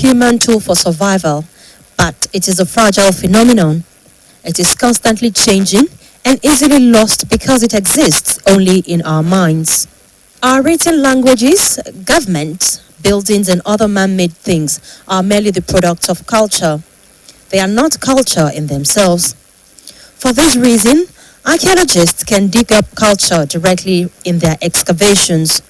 human tool for survival, but it is a fragile phenomenon. It is constantly changing and easily lost because it exists only in our minds. Our written languages, government, buildings, and other man-made things are merely the products of culture. They are not culture in themselves. For this reason, archaeologists can dig up culture directly in their excavations.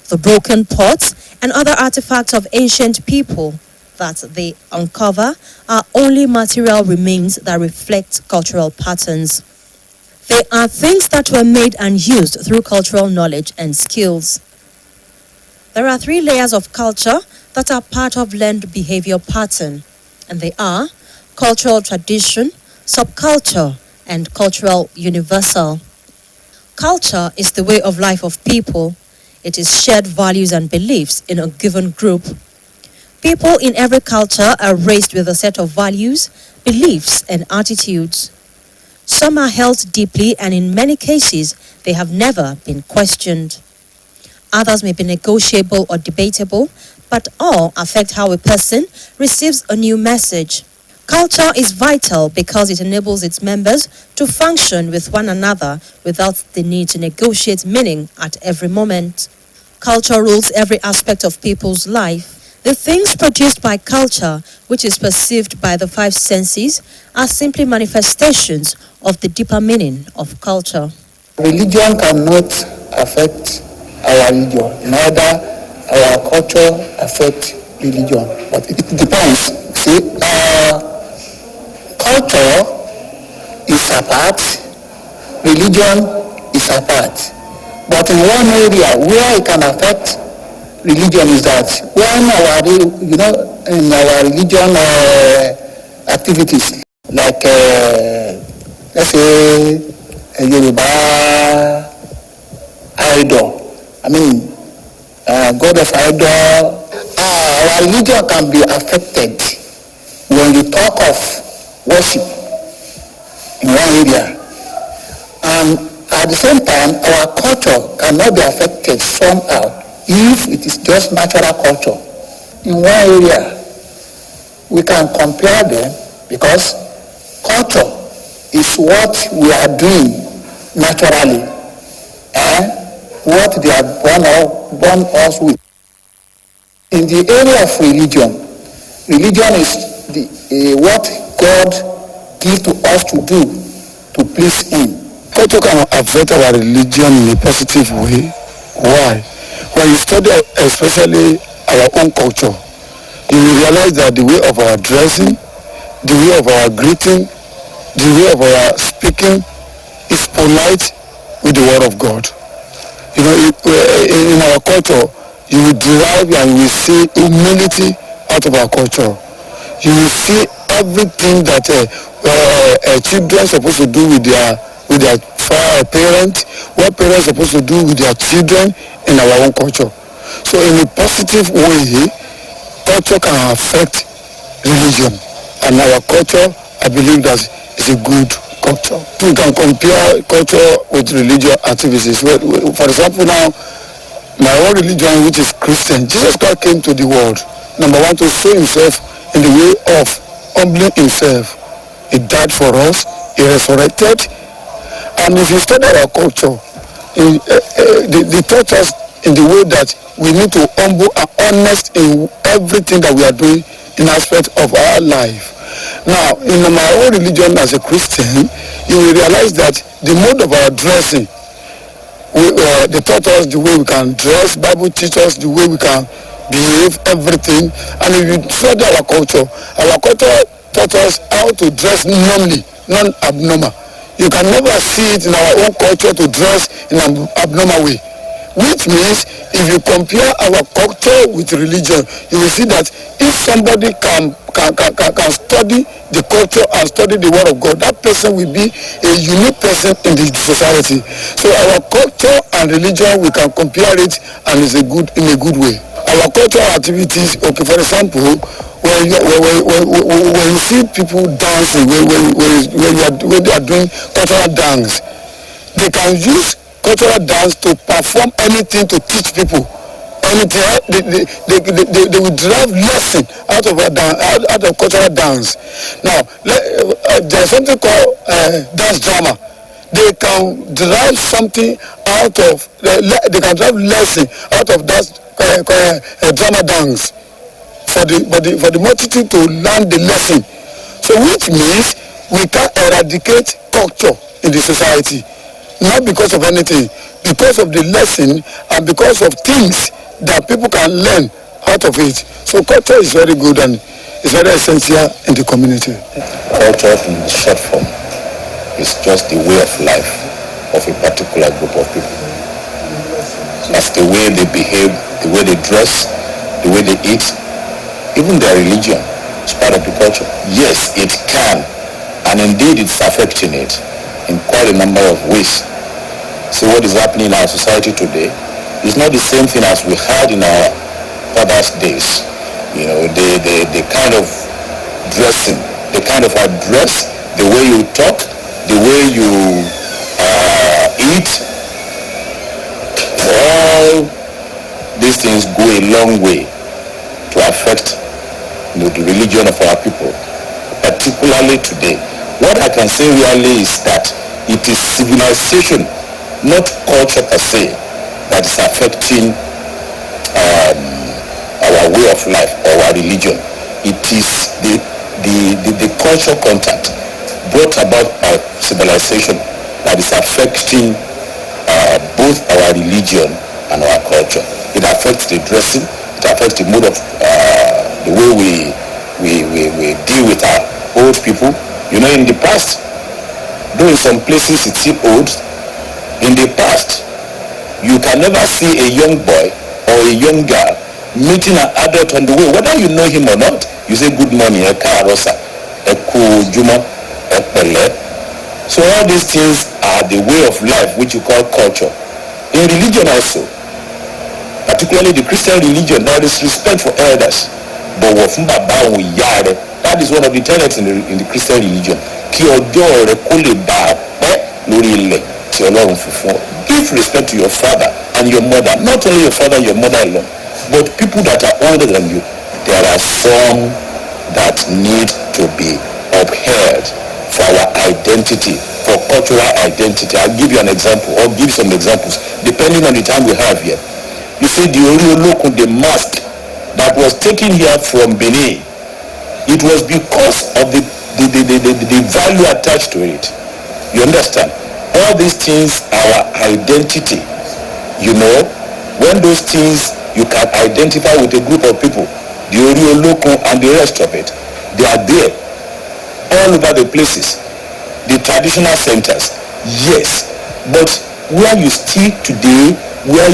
The broken pots and other artifacts of ancient people that they uncover are only material remains that reflect cultural patterns. They are things that were made and used through cultural knowledge and skills. There are 3 layers of culture that are part of learned behavior pattern, and they are cultural tradition, subculture, and cultural universal. Culture is the way of life of people. It is shared values and beliefs in a given group. People in every culture are raised with a set of values, beliefs, and attitudes. Some are held deeply, and in many cases, they have never been questioned. Others may be negotiable or debatable, but all affect how a person receives a new message. Culture is vital because it enables its members to function with one another without the need to negotiate meaning at every moment. Culture rules every aspect of people's life. The things produced by culture, which is perceived by the 5 senses, are simply manifestations of the deeper meaning of culture. Religion cannot affect our religion, neither our culture affect religion, but it depends. See, culture is apart, religion is apart. But in one area where it can affect religion is that when in our religion activities, like let's say a Yoruba idol, God of idol, our religion can be affected when you talk of worship in one area. And at the same time, our culture cannot be affected somehow if it is just natural culture. In one area, we can compare them because culture is what we are doing naturally and what they are born us with. In the area of religion is what God gives to us to do to please Him. Culture can affect our religion in a positive way. Why? When you study especially our own culture, you will realize that the way of our dressing, the way of our greeting, the way of our speaking is polite with the word of God. In our culture, you will derive and you will see humility out of our culture. You will see everything that children are supposed to do with their parents, what parents are supposed to do with their children in our own culture. So in a positive way, culture can affect religion, and our culture, I believe that is a good culture. We can compare culture with religious activities. For example, now, my own religion, which is Christian, Jesus Christ came to the world, number one, to show himself in the way of humbling himself. He died for us, he resurrected, and if you study our culture, they taught us in the way that we need to humble and honest in everything that we are doing in aspect of our life. Now, in my own religion as a Christian, you will realize that the mode of our dressing, they taught us the way we can dress. Bible teaches us the way we can behave, everything. And if you study our culture taught us how to dress normally, non-abnormal. You can never see it in our own culture to dress in an abnormal way. Which means if you compare our culture with religion, you will see that if somebody can study the culture and study the word of God, that person will be a unique person in the society. So our culture and religion, we can compare it, and it's in a good way. Our cultural activities, okay, for example, when you see people dancing, when they are doing cultural dance, they can use cultural dance to perform anything to teach people anything. They will derive lesson out of out of cultural dance. Now, there's something called dance drama. They can derive something out of they can derive lesson out of that drama dance for the multitude to learn the lesson. So which means we can eradicate culture in the society, not because of anything, because of the lesson and because of things that people can learn out of it. So culture is very good and it's very essential in the community. Culture in short form is just the way of life of a particular group of people. That's the way they behave, the way they dress, the way they eat, even their religion is part of the culture. Yes, it can, and indeed it's affecting it in quite a number of ways. So what is happening in our society today is not the same thing as we had in our father's days. You know, the kind of dressing, the kind of address, the way you talk, the way you eat, all these things go a long way to affect the religion of our people, particularly today. What I can say really is that it is civilization, not culture per se, that is affecting our way of life or our religion. It is the cultural contact brought about by civilization that is affecting both our religion and our culture. It affects the dressing, it affects the mode of the way we deal with our old people. You know, in the past, though in some places it's still old, in the past, you can never see a young boy or a young girl meeting an adult on the way, whether you know him or not. You say good morning, ekarosa, ekujuma, ekpele. So all these things are the way of life which you call culture. In religion also, particularly the Christian religion, there is respect for elders. That is one of the tenets in the Christian religion. Give respect to your father and your mother, not only your father and your mother alone, but people that are older than you. There are some that need to be upheld for our identity, for cultural identity. I'll give you an example, or give some examples, depending on the time we have here. You see, the Orioloko, the mask that was taken here from Benin, it was because of the value attached to it. You understand? All these things, our identity, you know, when those things you can identify with a group of people, the Orioloko and the rest of it, they are there all over the places, the traditional centers, yes, but where you still today, where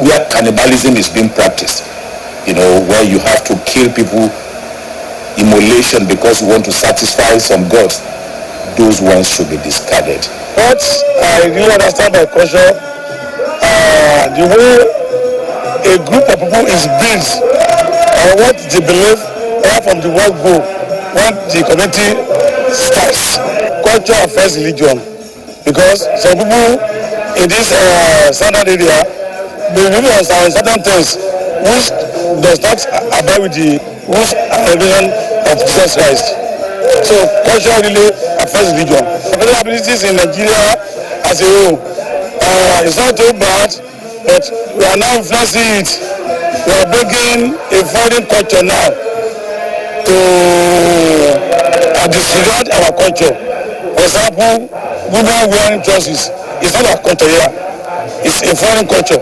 where cannibalism is being practiced, you know, where you have to kill people, immolation because you want to satisfy some gods, those ones should be discarded. What I really understand by culture, the way a group of people is built, or what they believe, where from the word go, when the community starts. Culture affects religion, because some people in this southern area believe on certain things which does not abide with the rules and religion of Jesus Christ. So culture really affects religion. Political abilities in Nigeria as a whole, it's not too bad, but we are now influencing it. We are bringing a foreign culture now to disregard our culture. For example, women wearing dresses, it's not our culture here, it's a foreign culture.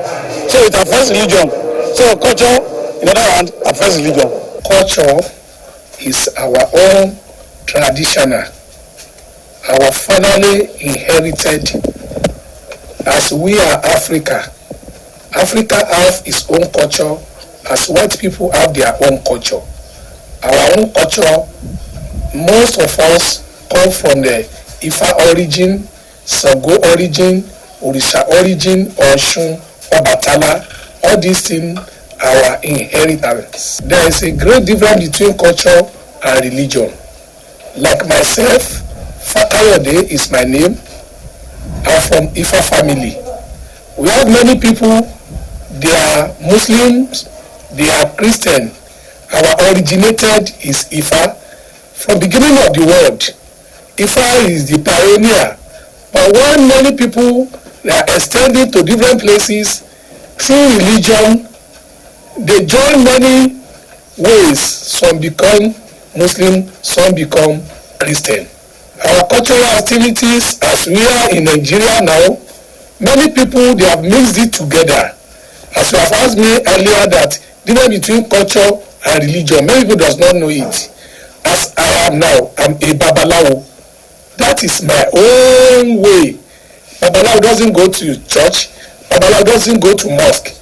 So it affects religion. So culture, in other hand, affects religion. Culture is our own traditional, our family inherited. As we are Africa, Africa has its own culture, as white people have their own culture. Our own culture, most of us come from the Ifa origin, Sango origin, Orisha origin, Oshun, Obatala. All these things are our inheritance. There is a great difference between culture and religion. Like myself, Fakayode is my name. I'm from Ifa family. We have many people they are Muslims, they are Christian. Our originated is Ifa. From beginning of the world, Ifa is the pioneer. But when many people are extending to different places through religion, they join many ways. Some become Muslim, some become Christian. Our cultural activities, as we are in Nigeria now, many people, they have mixed it together. As you have asked me earlier, that difference between culture and religion, many people does not know it. As I am now, I'm a babalawo. That is my own way. Babalawo doesn't go to church. Babalawo doesn't go to mosque.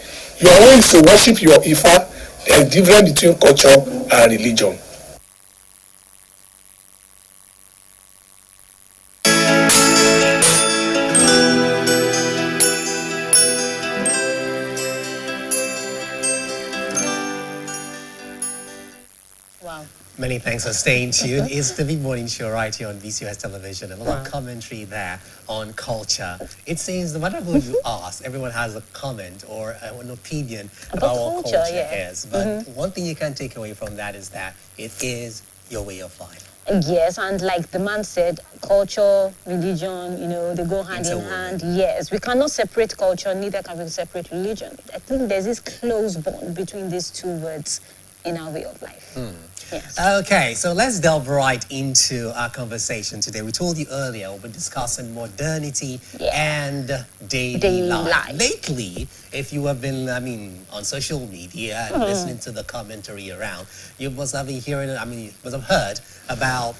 Your own is to worship your Ifa. There is difference between culture and religion. Wow. Many thanks for staying tuned. It's the Big Morning Show right here on BCOS television. A lot of commentary there on culture. It seems no matter who you ask, everyone has a comment or an opinion about what culture is. But one thing you can take away from that is that it is your way of life. Yes, and like the man said, culture, religion, you know, they go hand in hand. Yes, we cannot separate culture, neither can we separate religion. I think there's this close bond between these two words in our way of life. Yes. Okay, so let's delve right into our conversation today. We told you earlier we'll be discussing modernity and daily life. Lately, if you have been, on social media and listening to the commentary around, you must have been hearing, must have heard about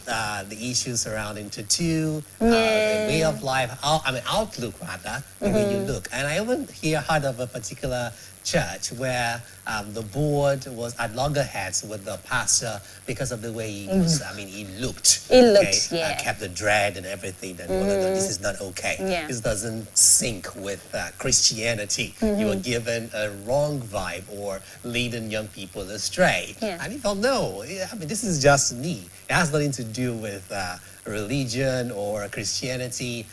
the issues surrounding tattoo, the way of life, outlook rather, the way you look. And I even heard of a particular church where the board was at loggerheads with the pastor because of the way he was, he looked. He looked, kept the dread and everything. And this is not okay. This doesn't sync with Christianity. You are given a wrong vibe or leading young people astray. And he felt, no, this is just me. It has nothing to do with religion or Christianity.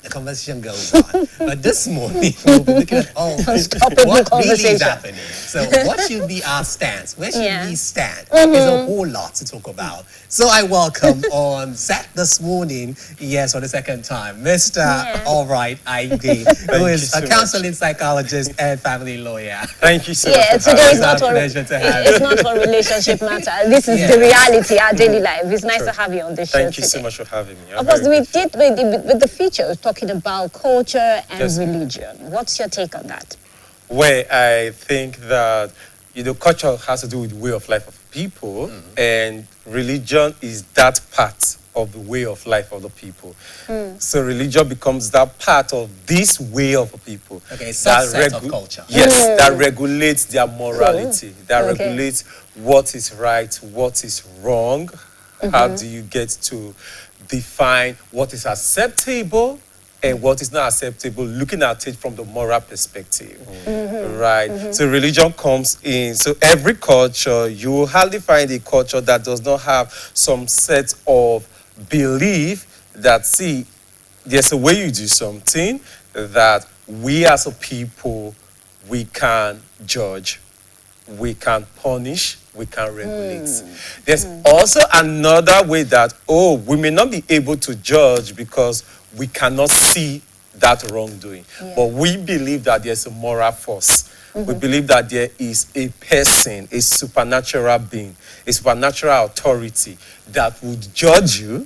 The conversation goes on. But this morning, we'll be looking at what really is happening. So what should be our stance? Where should we stand? There's a whole lot to talk about. So I welcome on set this morning, for the second time, Mr. Alright ID, who is a counseling psychologist and family lawyer. Thank you so much. Today is not for it's not for relationship matter. This is the reality, our daily life. It's nice to have you on the show. Thank you so much for having me. Of course, we did with the feature talking about culture and religion. What's your take on that? Well, I think that culture has to do with the way of life of people, and religion is that part of the way of life of the people. So religion becomes that part of this way of the people. Okay, subset of culture. Yes, that regulates their morality, that regulates what is right, what is wrong. How do you get to define what is acceptable and what is not acceptable, looking at it from the moral perspective, right? So religion comes in. So every culture, you will hardly find a culture that does not have some set of belief that, there's a way you do something that we as a people, we can judge, we can punish, we can regulate. There's also another way that, we may not be able to judge because we cannot see that wrongdoing. But we believe that there's a moral force. We believe that there is a person, a supernatural being, a supernatural authority that would judge you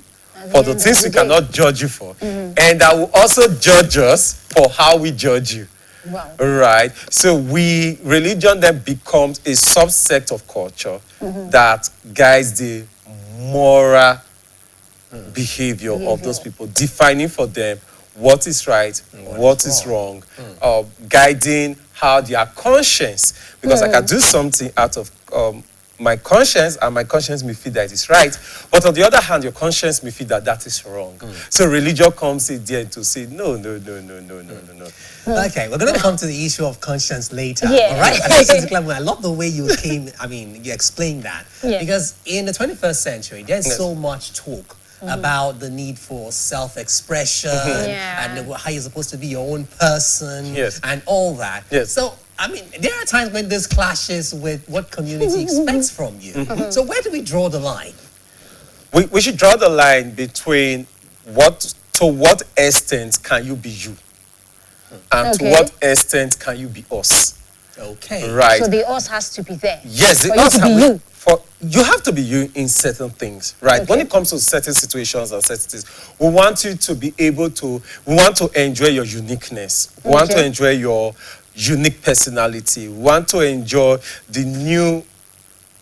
for the things we cannot judge you for. And that will also judge us for how we judge you. Wow. Right. So religion then becomes a subsect of culture that guides the moral behavior of those people, defining for them what is right, what is wrong, guiding how their conscience, because I can do something out of my conscience, and my conscience may feel that it is right, but on the other hand, your conscience may feel that that is wrong. So religion comes in there to say, no. Okay, we're going to come to the issue of conscience later. Yeah. All right? I love the way you you explained that. Yeah. Because in the 21st century, there's so much talk about the need for self-expression and how you're supposed to be your own person and all that. So, I mean, there are times when this clashes with what community expects from you. So where do we draw the line? We should draw the line between to what extent can you be you? And to what extent can you be us? Okay. Right. So the us has to be there. Yes, the us you have to be you in certain things, right? When it comes to certain situations and certain things, we want you to be able to, we want to enjoy your uniqueness. We want to enjoy your unique personality. We want to enjoy the new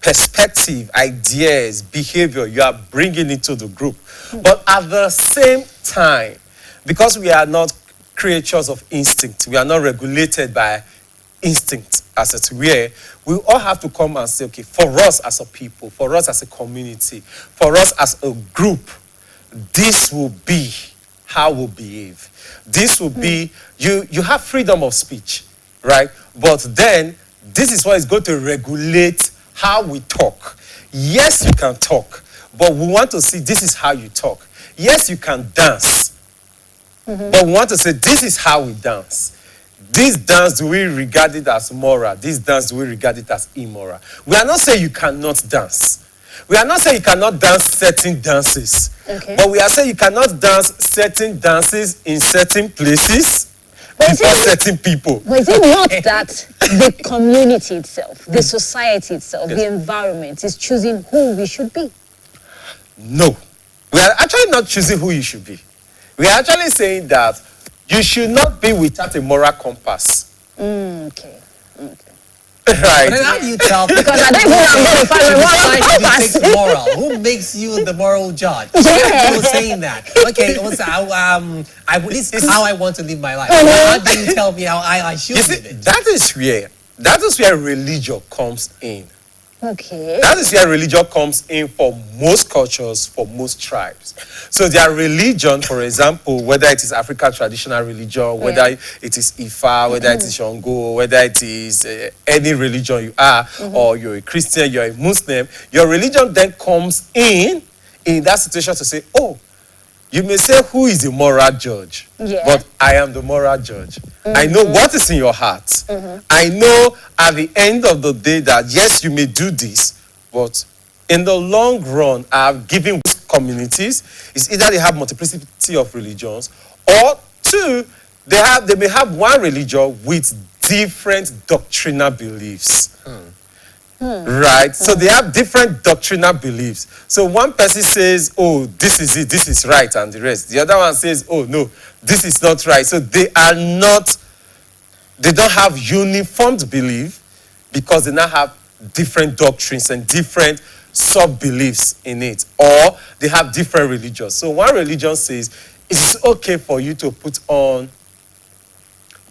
perspective, ideas, behavior you are bringing into the group. But at the same time, because we are not creatures of instinct, we are not regulated by instinct, as it were, we all have to come and say, okay, for us as a people, for us as a community, for us as a group, this will be how we'll behave. This will be, you have freedom of speech, right? But then, this is what is going to regulate how we talk. Yes, you can talk, but we want to see this is how you talk. Yes, you can dance, but we want to say this is how we dance. This dance, do we regard it as moral? This dance, do we regard it as immoral? We are not saying you cannot dance. We are not saying you cannot dance certain dances. But we are saying you cannot dance certain dances in certain places before certain people. But is it not that the community itself, the society itself, the environment is choosing who we should be? No. We are actually not choosing who you should be. We are actually saying that you should not be without a moral compass. Okay. Right. But then how do you tell? Because I don't think I'm going to find a moral compass. Who takes moral? Who makes you the moral judge? You're saying that. Okay, this is how I want to live my life. How do you tell me how I should live it? That is where religion comes in. Okay. That is where religion comes in for most cultures, for most tribes. So their religion, for example, whether it is African traditional religion, whether it is Ifa, whether it is Shango, whether it is any religion you are, or you're a Christian, you're a Muslim, your religion then comes in that situation to say, oh, you may say who is the moral judge, but I am the moral judge. I know what is in your heart. I know at the end of the day that yes, you may do this, but in the long run, I've given communities, it's either they have multiplicity of religions, or two, they may have one religion with different doctrinal beliefs. Right? So they have different doctrinal beliefs. So one person says, oh, this is it, this is right, and the rest. The other one says, oh, no, this is not right. So they don't have uniformed belief because they now have different doctrines and different sub-beliefs in it. Or they have different religions. So one religion says, it's okay for you to put on,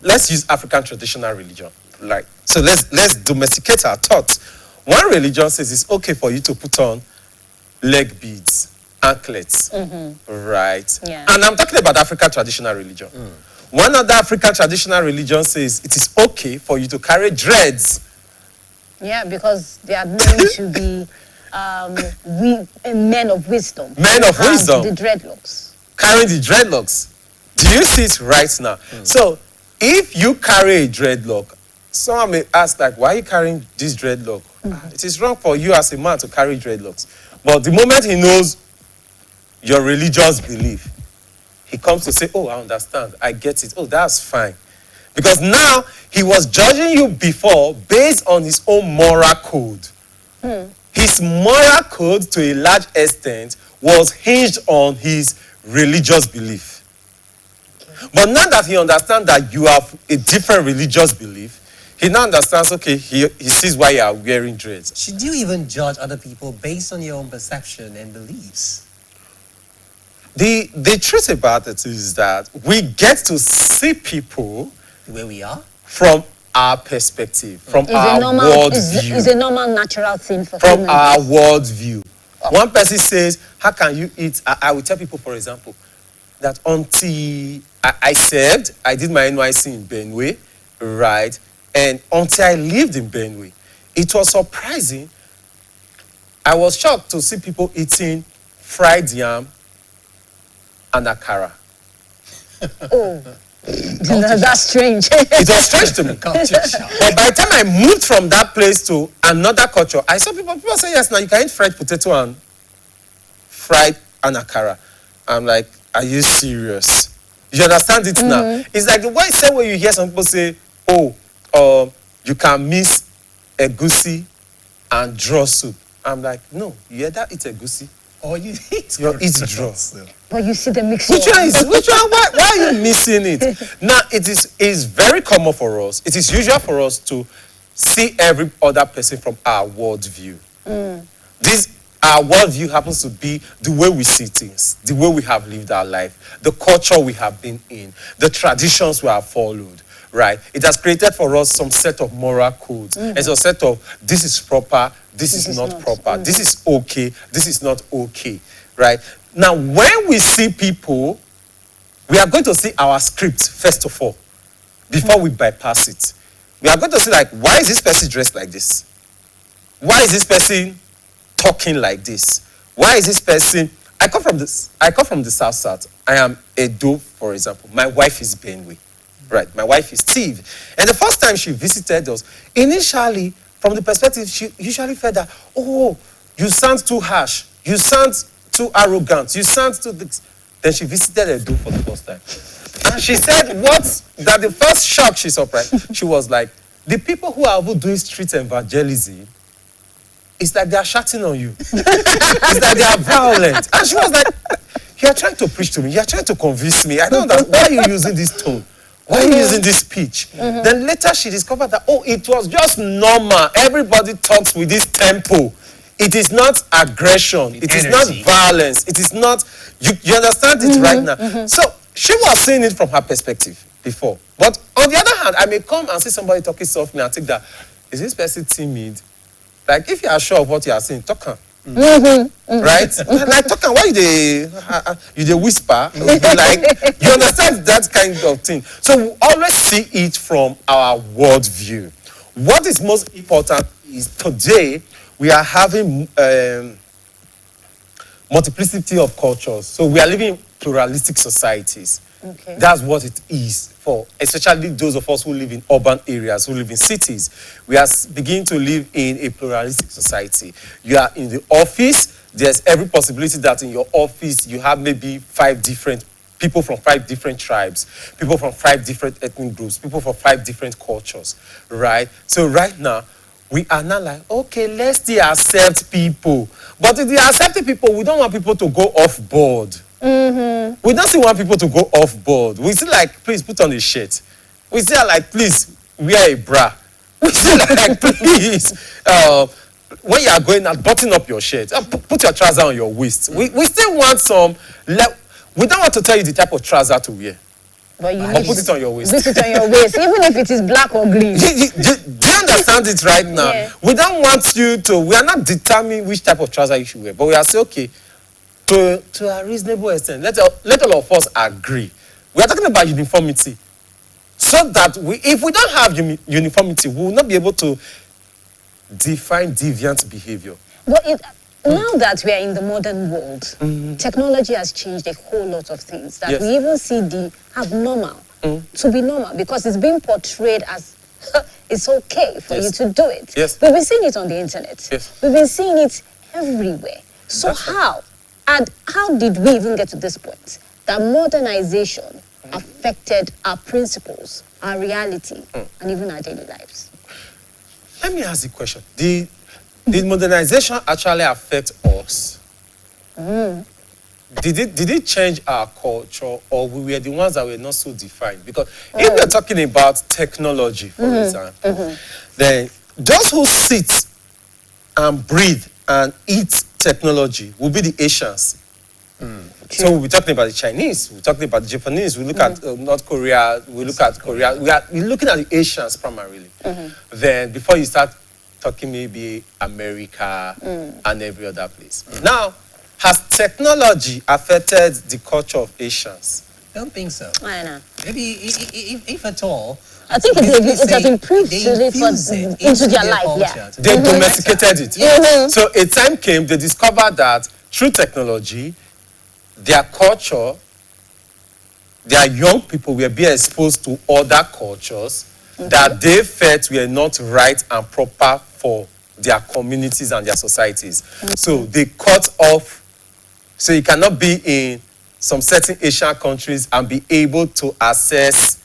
let's use African traditional religion. Like, so let's domesticate our thoughts. One religion says it's okay for you to put on leg beads, anklets, right? Yeah. And I'm talking about African traditional religion. One other African traditional religion says it is okay for you to carry dreads. Yeah, because they are known to be men of wisdom. Men of wisdom. The dreadlocks. Carrying the dreadlocks. Do you see it right now? So if you carry a dreadlock, someone may ask, like, why are you carrying this dreadlock? It is wrong for you as a man to carry dreadlocks. But the moment he knows your religious belief, he comes to say, oh, I understand. I get it. Oh, that's fine. Because now he was judging you before based on his own moral code. His moral code, to a large extent, was hinged on his religious belief. But now that he understands that you have a different religious belief, he now understands, okay, he sees why you are wearing dreads. Should you even judge other people based on your own perception and beliefs? The truth about it is that we get to see people where we are from our perspective, from our worldview. It's a normal, natural thing for from humans. our worldview. One person says, how can you eat? I will tell people, for example, that until I served, I did my NYC in Benue, right? And until I lived in Benue, it was surprising. I was shocked to see people eating fried yam and akara. Oh, that's strange. It was strange to me. Culture shock. But by the time I moved from that place to another culture, I saw people say, yes, now you can eat fried potato and fried and akara. I'm like, are you serious? You understand it now? It's like the same way you hear some people say, oh, you can mix egusi and draw soup. I'm like, no, you either eat egusi Or you eat draw. But you see the mixture. Which one? Why are you missing it? Now, it is very common for us. It is usual for us to see every other person from our worldview. Our worldview happens to be the way we see things, the way we have lived our life, the culture we have been in, the traditions we have followed, right? It has created for us some set of moral codes. It's a set of, this is proper, this is not proper, this is okay, this is not okay, right? Now, when we see people, we are going to see our script, first of all, before we bypass it. We are going to see, like, why is this person dressed like this? Why is this person talking like this? Why is this person? I come from the south. I am Edo, for example. My wife is Benue, right? My wife is Steve. And the first time she visited us, initially, from the perspective, she usually felt that, oh, you sound too harsh, you sound too arrogant, you sound too this. Then she visited Edo for the first time. And she said, that the first shock she surprised, she was like, the people who are doing street evangelism, it's like they are shouting on you. It's like they are violent. And she was like, you are trying to preach to me. You are trying to convince me. I don't understand. Why are you using this tone? Why are you using this speech? Then later she discovered that, oh, it was just normal. Everybody talks with this tempo. It is not aggression. It is not violence. It is not, you understand it right now. So she was seeing it from her perspective before. But on the other hand, I may come and see somebody talking softly and think that, is this person timid? Like, if you are sure of what you are saying, talk on. Right? Like, talk on. Why you the whisper? Like, you understand that kind of thing. So we always see it from our worldview. What is most important is today we are having multiplicity of cultures. So we are living in pluralistic societies. Okay. That's what it is for, especially those of us who live in urban areas, who live in cities. We are beginning to live in a pluralistic society. You are in the office, there's every possibility that in your office you have maybe 5 different people from 5 different tribes, people from 5 different ethnic groups, people from 5 different cultures, right? So right now, we are not like, okay, let's accept people. But if they accept people, we don't want people to go off board. We don't still want people to go off board. We still like, please put on a shirt. We still like, please wear a bra. We still like, please, when you are going out, button up your shirt. Put your trouser on your waist. We still want some, we don't want to tell you the type of trouser to wear. But you Or put it on your waist. Put it on your waist, even if it is black or green. Do you understand it right now? Yeah. We don't want you to, we are not determining which type of trouser you should wear, but we are saying, okay, to a reasonable extent, let all of us agree. We are talking about uniformity. So that if we don't have uniformity, we will not be able to define deviant behavior. But now that we are in the modern world, technology has changed a whole lot of things. That we even see the abnormal to be normal because it's being portrayed as it's okay for you to do it. Yes. We've been seeing it on the internet. Yes. We've been seeing it everywhere. So That's how? And how did we even get to this point? That modernization affected our principles, our reality, and even our daily lives. Let me ask the question. Did modernization actually affect us? Did it change our culture, or we were the ones that were not so defined? Because if we're talking about technology, for example, then those who sit and breathe and eat technology will be the Asians. So we'll be talking about the Chinese, we're talking about the Japanese, we look at North Korea, we look at Korea, we're looking at the Asians primarily. Then before you start talking maybe America and every other place. Now, has technology affected the culture of Asians? I don't think so. I know. Maybe if at all. I think it has improved into their life, yeah. They domesticated it. So a time came, they discovered that through technology, their culture their young people were being exposed to other cultures that they felt were not right and proper for their communities and their societies. So they cut off. So you cannot be in some certain Asian countries and be able to access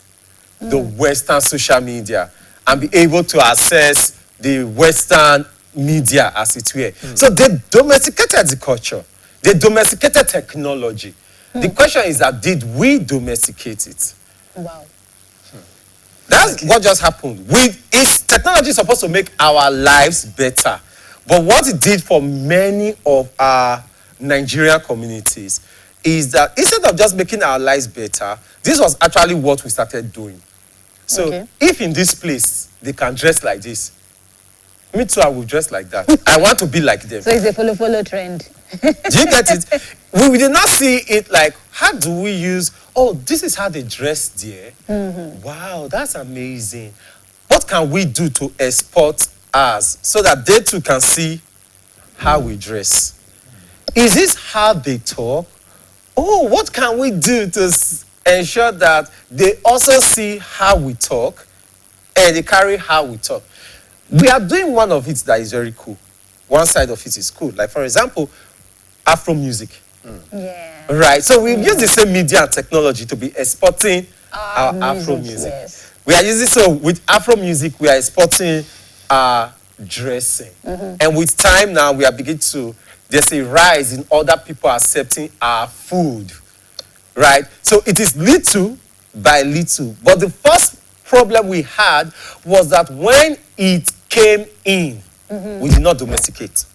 the Western social media and be able to access the Western media, as it were. So they domesticated the culture. They domesticated technology. The question is that, did we domesticate it? Wow. That's what just happened. Technology is supposed to make our lives better. But what it did for many of our Nigerian communities is that instead of just making our lives better, this was actually what we started doing. So if in this place they can dress like this, me too, I will dress like that. I want to be like them. So it's a follow trend. Do you get it? We did not see it like, how do we use, oh, this is how they dress there. Wow, that's amazing. What can we do to export us so that they too can see how we dress? Is this how they talk? Oh, what can we do to ensure that they also see how we talk and they carry how we talk? We are doing one of it that is very cool. One side of it is cool. Like, for example, Afro music. Yeah. Right. So we use the same media and technology to be exporting our Afro music. Yes. We are using, so with Afro music, we are exporting our dressing. And with time now, we are beginning to, there's a rise in other people accepting our food. Right? So it is little by little. But the first problem we had was that when it came in, we did not domesticate.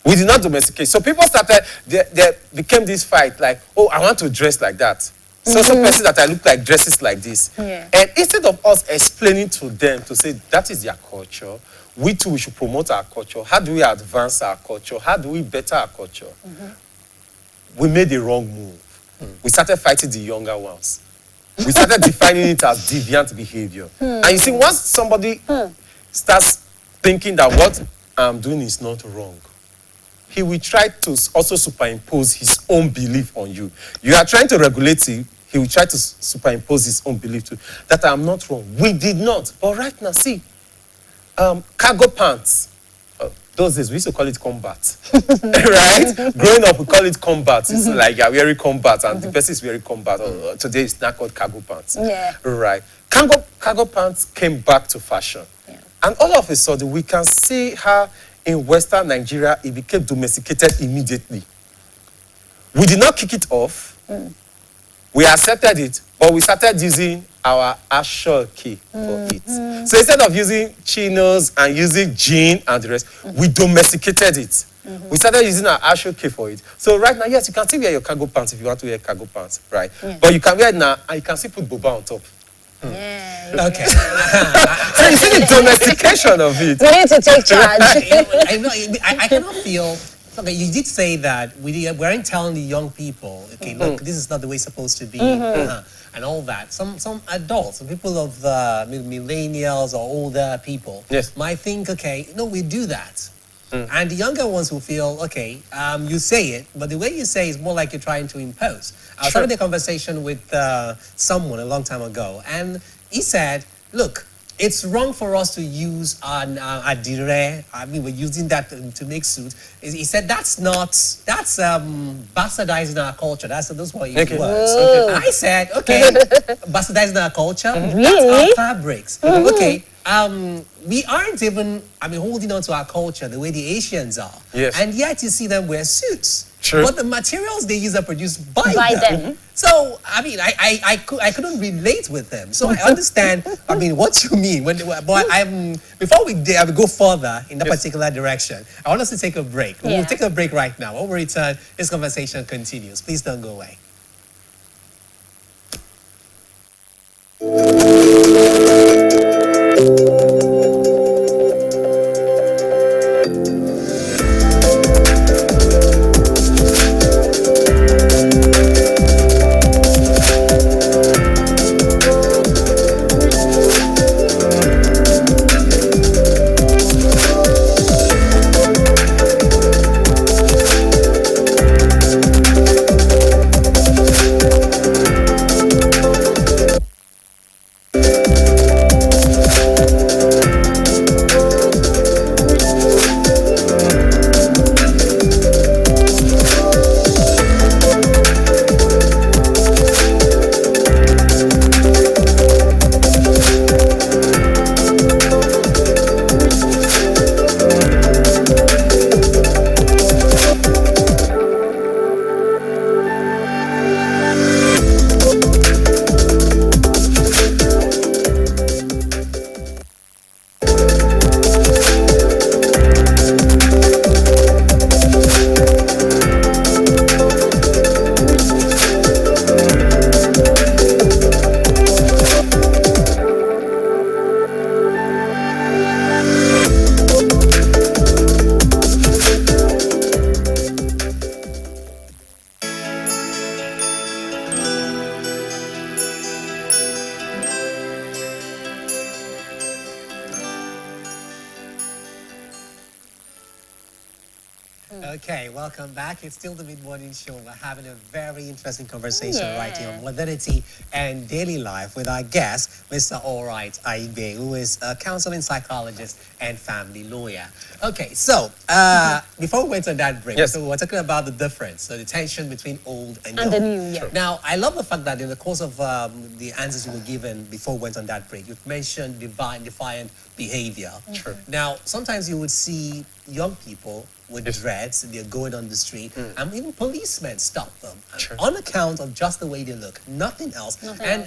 We did not domesticate. So people started, there became this fight like, oh, I want to dress like that. So some person that I look like dresses like this. Yeah. And instead of us explaining to them to say that is their culture, we too we should promote our culture. How do we advance our culture? How do we better our culture? We made the wrong move. We started fighting the younger ones. We started defining it as deviant behavior. And you see, once somebody starts thinking that what I'm doing is not wrong, he will try to also superimpose his own belief on you. You are trying to regulate it, he will try to superimpose his own belief to that I'm not wrong. We did not. But right now, see, cargo pants. Those days we used to call it combat. Right? Growing up, we call it combat. It's like you're wearing combat and the person is wearing combat. Today it's now called cargo pants. Yeah. Right. Cargo pants came back to fashion. Yeah. And all of a sudden, we can see how in Western Nigeria, it became domesticated immediately. We did not kick it off. We accepted it, but we started using our ashoke for it. So instead of using chinos and using jean and the rest, we domesticated it. We started using our ashoke for it. So right now, yes, you can still wear your cargo pants if you want to wear cargo pants, right? Yeah. But you can wear it now, and you can still put boba on top. Yeah. Okay. So you see the domestication of it. We need to take charge. I cannot feel. Okay, you did say that we weren't telling the young people, okay, look, this is not the way it's supposed to be, and all that. Some adults, some people of the millennials or older people, yes, might think, okay, no, we do that. And the younger ones will feel, okay, you say it, but the way you say is more like you're trying to impose. I was having a conversation with someone a long time ago, and he said, look, it's wrong for us to use adire. I mean, we're using that to make suit. He said that's bastardizing our culture. Those were his words. Okay. I said, okay, bastardizing our culture. That's our fabrics. Okay. We aren't even, holding on to our culture the way the Asians are. Yes. And yet you see them wear suits. True. But the materials they use are produced by them. So, I couldn't relate with them. So I understand, what you mean. But before we go further in that particular direction, I want us to take a break. Yeah. We'll take a break right now. When we return, this conversation continues. Please don't go away. Okay, welcome back. It's still the mid-morning show. We're having a very interesting conversation right here on modernity and daily life with our guest, Mr. Alright Aigbe, who is a counseling psychologist and family lawyer. Okay, so before we went on that break, so we were talking about the difference, so the tension between old and young. The new. Now, I love the fact that in the course of the answers you were given before we went on that break, you've mentioned defiant behavior. Now, sometimes you would see young people with dreads, they're going on the street, and even policemen stop them on account of just the way they look, nothing else.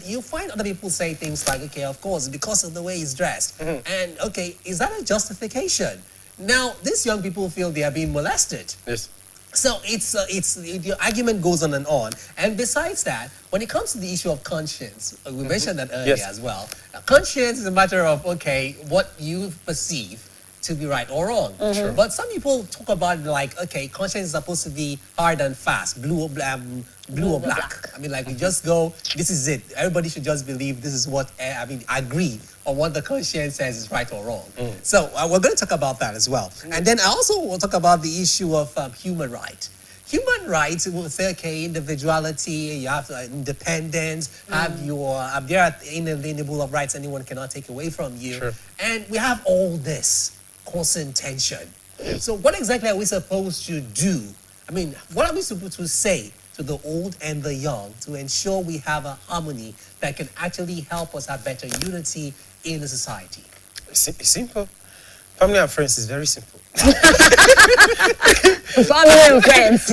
You find other people say things like, okay, of course, because of the way he's dressed. And okay, is that a justification? Now, these young people feel they are being molested. So the argument goes on and on. And besides that, when it comes to the issue of conscience, we mentioned that earlier as well. Conscience is a matter of, okay, what you perceive to be right or wrong. But some people talk about like, okay, conscience is supposed to be hard and fast, blue or black. I mean, like we just go, this is it. Everybody should just believe this is what, agree on what the conscience says is right or wrong. So we're going to talk about that as well. And then I also will talk about the issue of human rights. Human rights will say, okay, individuality, you have independence, have your, there are inalienable of rights anyone cannot take away from you. And we have all this causing tension. So what exactly are we supposed to do? I mean, what are we supposed to say to the old and the young to ensure we have a harmony that can actually help us have better unity in the society? It's simple. Family and friends is very simple. Family and friends.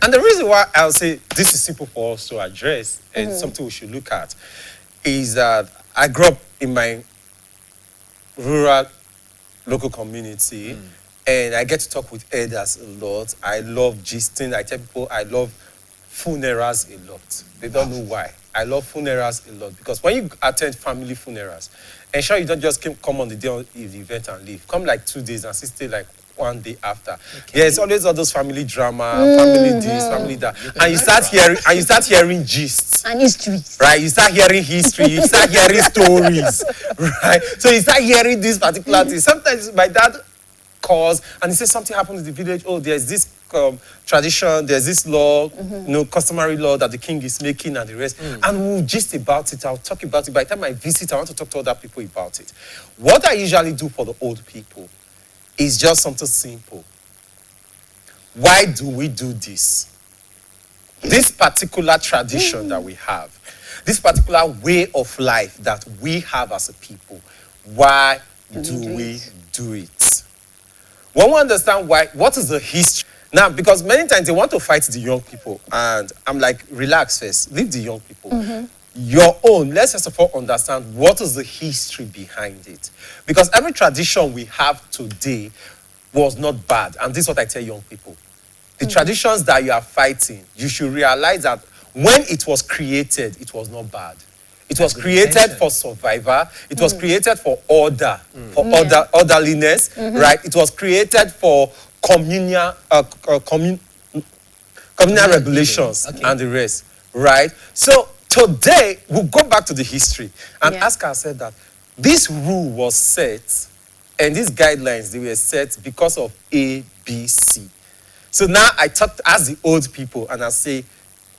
and the reason why I'll say this is simple for us to address and something we should look at is that I grew up in my rural local community and I get to talk with elders a lot. I love gisting. I tell people I love funerals a lot. They don't know why. I love funerals a lot because when you attend family funerals, ensure you don't just come on the day of the event and leave. Come like 2 days and stay like 1 day after. There's always all those family drama, family this, family that, and you start hearing gists and histories. Right, you start hearing history, you start hearing stories, right? So you start hearing this particular thing. Sometimes my dad calls and he says something happened in the village. Oh, there's this tradition, there's this law, customary law that the king is making and the rest. And we'll gist about it. I'll talk about it. By the time I visit, I want to talk to other people about it. What I usually do for the old people is just something simple. Why do we do this? This particular tradition that we have, this particular way of life that we have as a people, why do we do it? When we understand why, what is the history? Now, because many times they want to fight the young people, and I'm like, relax first, leave the young people. Your own, let's first of all understand what is the history behind it. Because every tradition we have today was not bad, and this is what I tell young people. The traditions that you are fighting, you should realize that when it was created, it was not bad. It was created for survival. It was created for order, for orderliness, right? It was created for communal regulations and the rest, right? So today, we'll go back to the history and ask ourselves that this rule was set and these guidelines, they were set because of A, B, C. So now I talk as the old people and I say,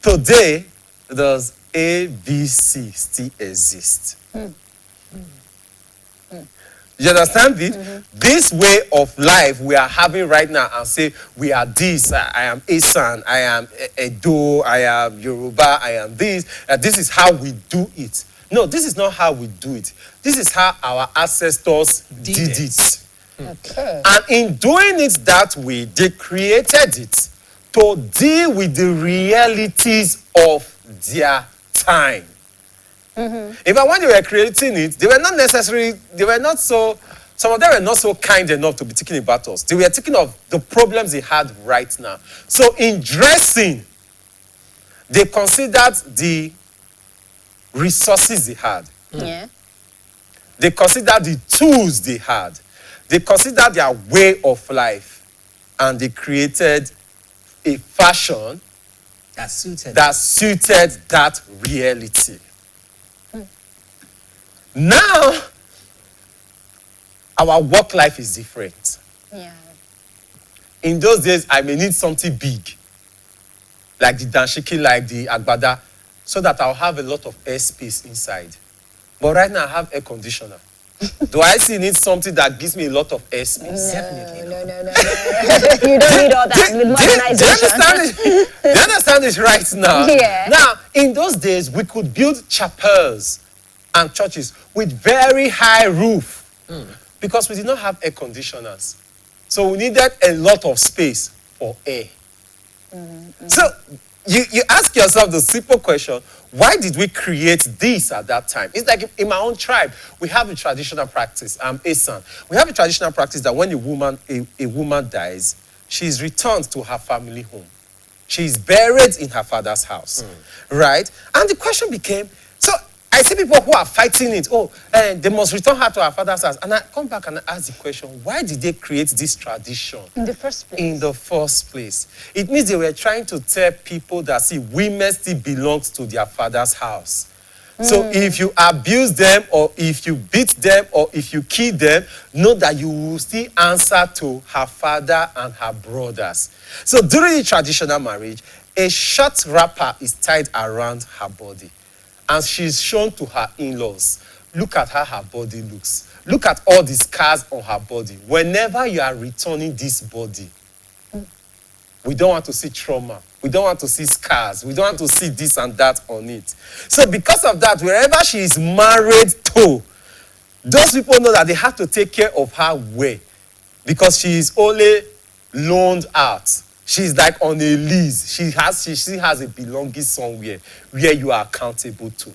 today, does A, B, C still exist? You understand it? This way of life we are having right now and say, we are this, I am Asan, I am Edo, I am Yoruba, I am this, this is how we do it. No, this is not how we do it. This is how our ancestors did it. Okay. And in doing it that way, they created it to deal with the realities of their time. Even when they were creating it, they were not so, some of them were not so kind enough to be thinking about us. They were thinking of the problems they had right now. So in dressing, they considered the resources they had. They considered the tools they had. They considered their way of life. And they created a fashion that suited that reality. Now, our work life is different. in those days, I may need something big, like the danshiki, like the agbada, so that I'll have a lot of air space inside. But right now, I have air conditioner. Do I still need something that gives me a lot of air space? Definitely No. You don't need all that with modernization. Do you understand it right now? Yeah. Now, in those days, we could build chapels and churches with very high roof because we did not have air conditioners. So we needed a lot of space for air. So you ask yourself the simple question, why did we create this at that time? It's like in my own tribe, we have a traditional practice. I'm Asan. We have a traditional practice that when a woman dies, she's returned to her family home. She's buried in her father's house, right? And the question became, so I see people who are fighting it. They must return her to her father's house. And I come back and I ask the question, why did they create this tradition? In the first place. In the first place. It means they were trying to tell people that, see, women still belong to their father's house. So if you abuse them, or if you beat them, or if you kill them, know that you will still answer to her father and her brothers. So during the traditional marriage, a short wrapper is tied around her body. And she's shown to her in-laws. Look at how her body looks. Look at all the scars on her body. Whenever you are returning this body, we don't want to see trauma. We don't want to see scars. We don't want to see this and that on it. So because of that, wherever she is married to, those people know that they have to take care of her well, because she is only loaned out. She's like on a lease. She still has a belonging somewhere where you are accountable to.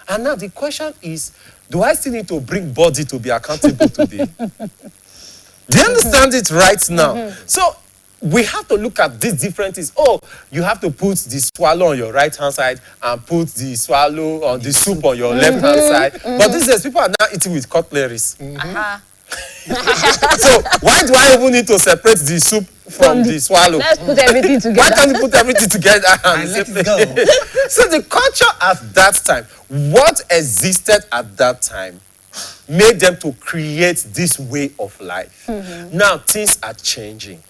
And now the question is, do I still need to bring body to be accountable today? Do you understand it right now? So we have to look at these different things. You have to put the swallow on your right hand side and put the swallow on the soup on your left hand side. But these days, people are now eating with cutleries. So why do I even need to separate the soup from the swallow? Let's put everything together. Why can't we put everything together and let it go? So the culture at that time, what existed at that time, made them to create this way of life. Now things are changing.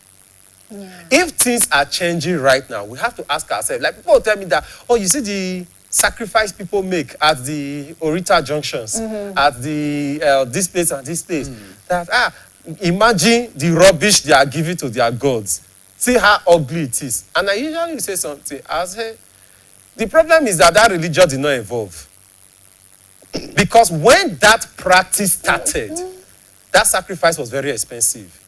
If things are changing right now, we have to ask ourselves, like people tell me that, you see the sacrifice people make at the Orita junctions, at the this place and this place. That imagine the rubbish they are giving to their gods. See how ugly it is. And I usually say something. I say, the problem is that religion did not evolve. Because when that practice started, that sacrifice was very expensive.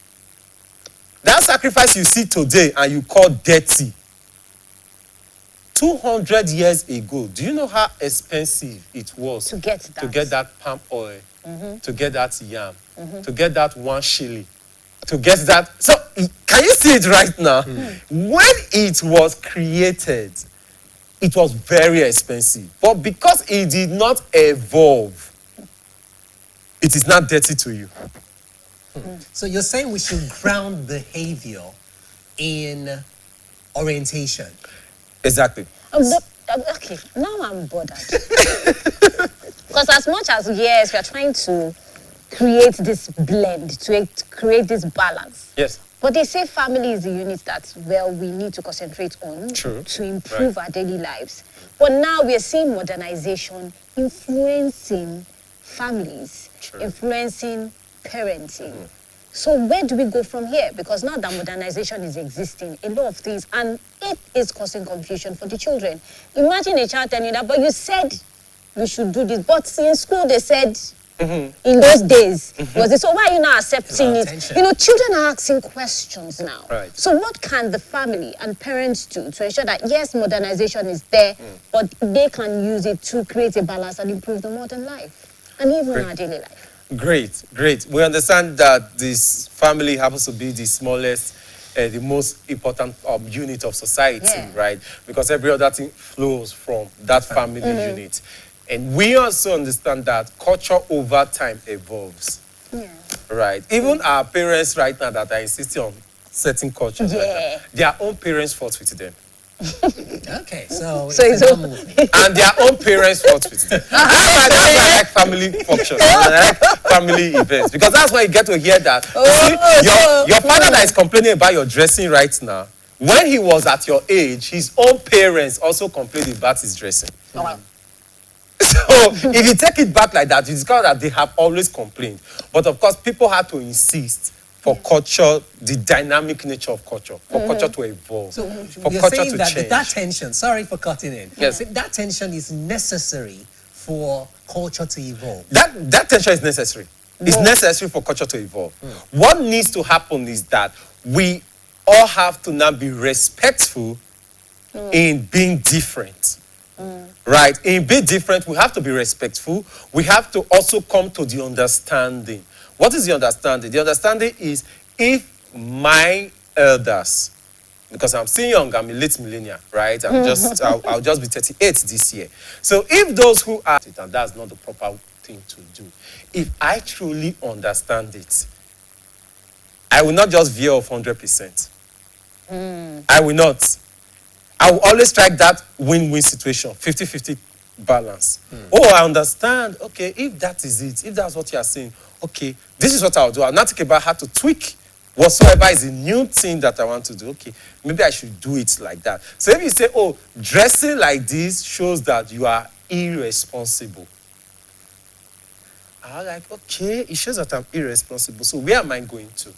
That sacrifice you see today and you call dirty, 200 years ago, do you know how expensive it was to get that palm oil, to get that yam, to get that 1 shilling, to get that? So can you see it right now? When it was created, it was very expensive. But because it did not evolve, it is not dirty to you. So you're saying we should ground behavior in orientation. Exactly. Okay, now I'm bothered. Because as much as, yes, we are trying to create this blend, to create this balance. Yes. But they say family is the unit that, we need to concentrate on True. to improve our daily lives. But now we are seeing modernization influencing families, influencing parenting. So where do we go from here? Because now that modernization is existing, a lot of things, and it is causing confusion for the children. Imagine a child telling you that, but you said we should do this. But in school they said, in those days, was it? So why are you not accepting it? Children are asking questions now. Right. So what can the family and parents do to ensure that, yes, modernization is there, but they can use it to create a balance and improve the modern life and even our daily life? Great. We understand that this family happens to be the smallest, the most important unit of society, right? Because every other thing flows from that family unit. And we also understand that culture over time evolves, right? Even our parents right now that are insisting on certain cultures, like that, their own parents fought with them. Okay, so So it's a over. movie. And their own parents fought with them. That's why I like family functions. I like family events. Because that's why you get to hear that. You see, your father that is complaining about your dressing right now, when he was at your age, his own parents also complained about his dressing. So if you take it back like that, you discover that they have always complained. But of course, people had to insist for culture, the dynamic nature of culture, for culture to evolve, So for you're culture saying to that change. that tension, sorry for cutting in, Yes. that tension is necessary for culture to evolve. That tension is necessary. It's necessary for culture to evolve. What needs to happen is that we all have to now be respectful in being different. Right? In being different, we have to be respectful. We have to also come to the understanding. What is the understanding? The understanding is if my elders, because I'm still young, I'm a late millennial, right? I'll just be 38 this year. So if those who are, and that's not the proper thing to do, if I truly understand it, I will not just veer off 100%. I will not. I will always strike that win-win situation, 50-50 balance. Oh, I understand. Okay, if that is it, if that's what you are saying, okay, this is what I'll do. I'll not think about how to tweak whatsoever is a new thing that I want to do. Okay, maybe I should do it like that. So if you say, oh, dressing like this shows that you are irresponsible. I'm like, okay, it shows that I'm irresponsible. So where am I going to?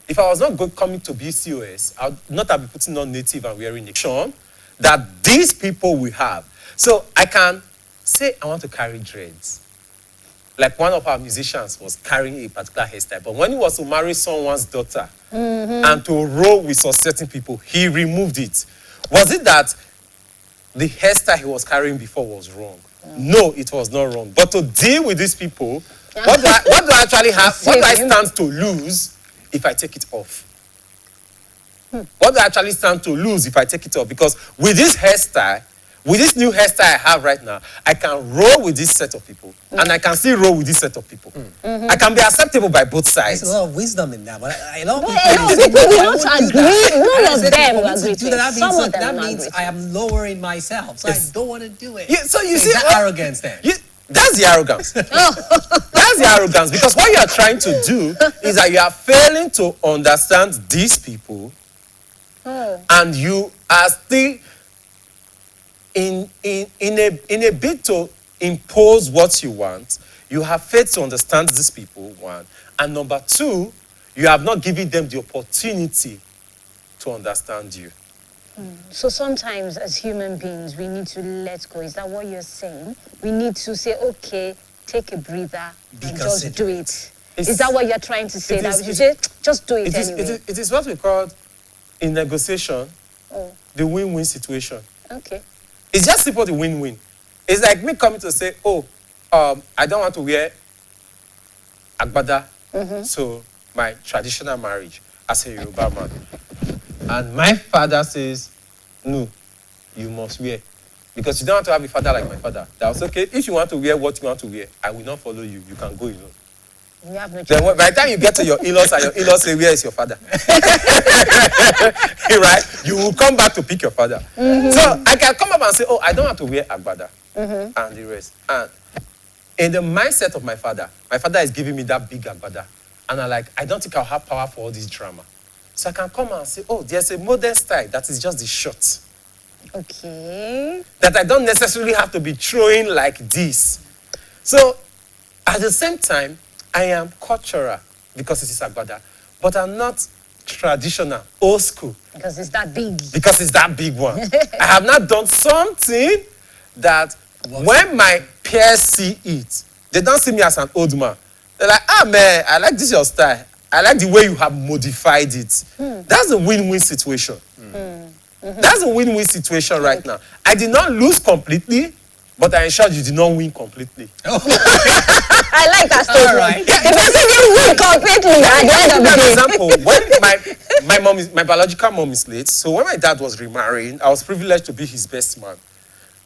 If I was not coming to BCOS, I would not have been putting on native and wearing a that these people will have. So I can say I want to carry dreads. Like one of our musicians was carrying a particular hairstyle. But when he was to marry someone's daughter and to roll with some certain people, he removed it. Was it that the hairstyle he was carrying before was wrong? No, it was not wrong. But to deal with these people, what do I actually have? What do I stand to lose if I take it off? What do I actually stand to lose if I take it off? Because with this hairstyle, with this new hairstyle I have right now, I can roll with this set of people, and I can still roll with this set of people. I can be acceptable by both sides. There's a lot of wisdom in that, but a lot of People people do not agree. None of them will agree do to that. it. Some of That them will means agree. I am lowering myself, so I don't want to do it. Yeah, so you Is see, that arrogance then? That's the arrogance. That's the arrogance, because what you are trying to do is that you are failing to understand these people, and you are still in a bid to impose what you want. You have failed to understand these people, one, and number two, you have not given them the opportunity to understand you. So sometimes as human beings, we need to let go. Is that what you're saying? We need to say, okay, take a breather and just do it. Is that what you're trying to say? That you say, just do it anyway. It is what we call in negotiation the win-win situation. Okay. It's just simple the win-win. It's like me coming to say, oh, I don't want to wear agbada, so my traditional marriage as a Yoruba man. And my father says, no, you must wear. Because you don't want to have a father like my father. That was okay. If you want to wear what you want to wear, I will not follow you. You can go alone. You have no choice. Then by the time you get to your in-laws and your in-laws say, where is your father? Right? You will come back to pick your father. So I can come up and say, oh, I don't want to wear agbada and the rest. And in the mindset of my father is giving me that big agbada. And I'm like, I don't think I'll have power for all this drama. So I can come and say, oh, there's a modern style that is just the short. Okay. That I don't necessarily have to be throwing like this. So at the same time, I am cultural because it is agbada, but I'm not traditional, old school. Because it's that big. Because it's that big one. I have not done something that when my peers see it, they don't see me as an old man. They're like, ah man, I like this your style. I like the way you have modified it. That's a win-win situation. That's a win-win situation right now. I did not lose completely, but I ensured you did not win completely. I like that statement. All right. The person didn't win completely at the end of the For day. example, when my biological mom is late, so when my dad was remarrying, I was privileged to be his best man.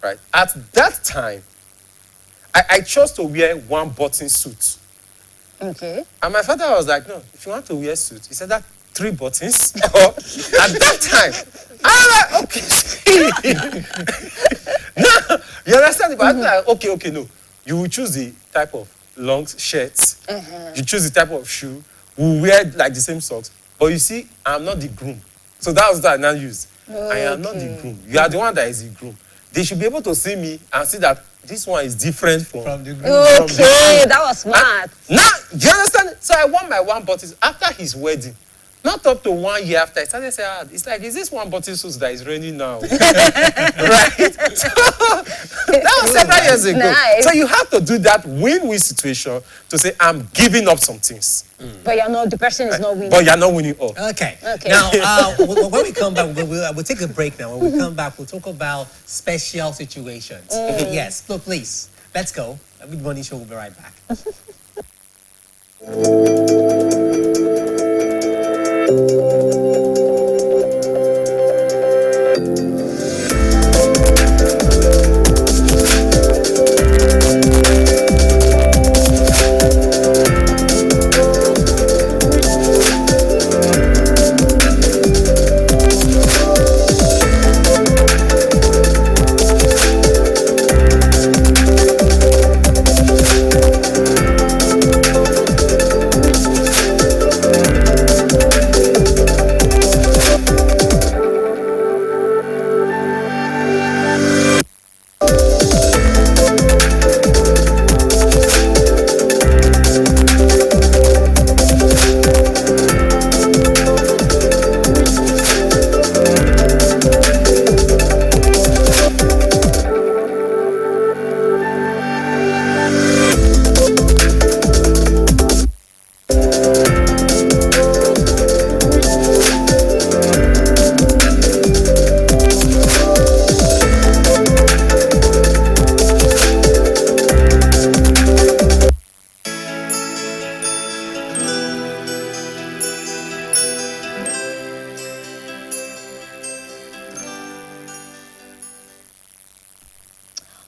Right? At that time, I chose to wear one button suit. Okay. And my father was like, no, if you want to wear a suit, he said that 3 buttons. At that time, I'm like, okay, see. Now, you understand? But I'm like, okay, no. You will choose the type of long shirts. You choose the type of shoe. We'll wear like the same socks. But you see, I'm not the groom. So that was that I now use. I am not the groom. You are the one that is the groom. They should be able to see me and see that this one is different from the groom. Okay, that was smart. Now, do you understand? So I won my one bottle after his wedding. Not up to 1 year after, I started saying, it's like, is this one bottle suit that is raining now? Right? So, that was several years ago. Nice. So you have to do that win-win situation to say, I'm giving up some things. But you're not, the person is not winning. But you're not winning all. Okay. Okay. Now, when we come back, we'll take a break now. When we come back, we'll talk about special situations. Yes, so please, let's go. Good Morning Show will be right back.